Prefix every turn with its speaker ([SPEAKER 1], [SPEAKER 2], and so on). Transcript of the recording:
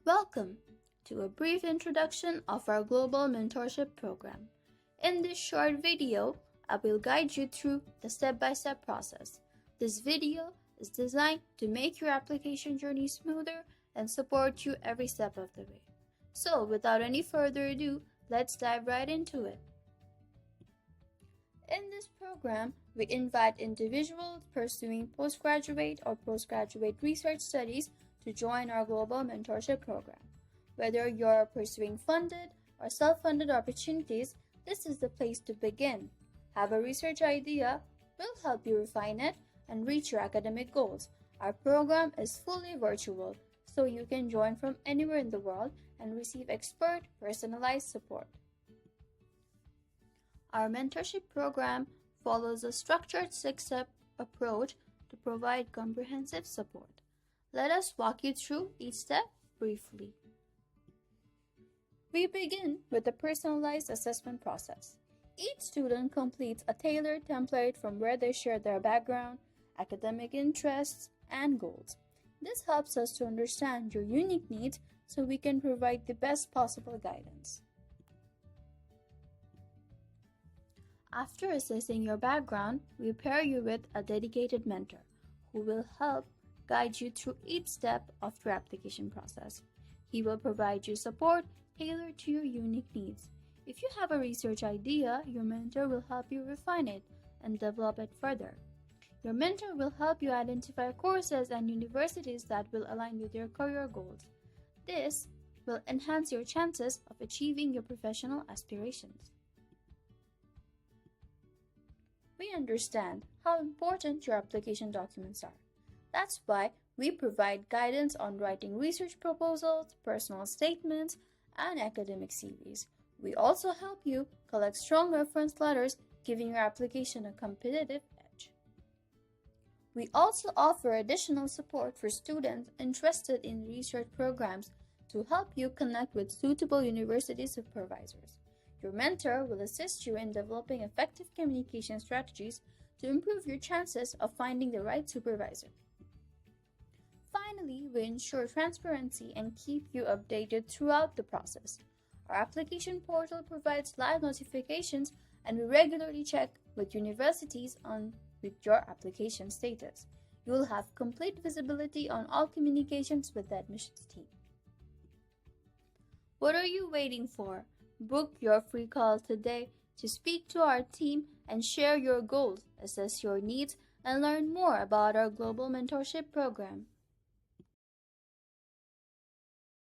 [SPEAKER 1] Welcome to a brief introduction of our Global Mentorship Program. In this short video, I will guide you through the step-by-step process. This video is designed to make your application journey smoother and support you every step of the way. So, without any further ado, let's dive right into it. In this program, we invite individuals pursuing postgraduate or postgraduate research studies to join our Global Mentorship Program. Whether you're pursuing funded or self-funded opportunities, this is the place to begin. Have a research idea? We'll help you refine it and reach your academic goals. Our program is fully virtual, so you can join from anywhere in the world and receive expert, personalized support. Our mentorship program follows a structured 6-step approach to provide comprehensive support. Let us walk you through each step briefly. We begin with the personalized assessment process. Each student completes a tailored template from where they share their background, academic interests, and goals. This helps us to understand your unique needs so we can provide the best possible guidance. After assessing your background, we pair you with a dedicated mentor who will help guide you through each step of your application process. He will provide you support tailored to your unique needs. If you have a research idea, your mentor will help you refine it and develop it further. Your mentor will help you identify courses and universities that will align with your career goals. This will enhance your chances of achieving your professional aspirations. We understand how important your application documents are. That's why we provide guidance on writing research proposals, personal statements, and academic CVs. We also help you collect strong reference letters, giving your application a competitive edge. We also offer additional support for students interested in research programs to help you connect with suitable university supervisors. Your mentor will assist you in developing effective communication strategies to improve your chances of finding the right supervisor. Finally, we ensure transparency and keep you updated throughout the process. Our application portal provides live notifications, and we regularly check with universities on your application status. You will have complete visibility on all communications with the admissions team. What are you waiting for? Book your free call today to speak to our team and share your goals, assess your needs, and learn more about our Global Mentorship Program.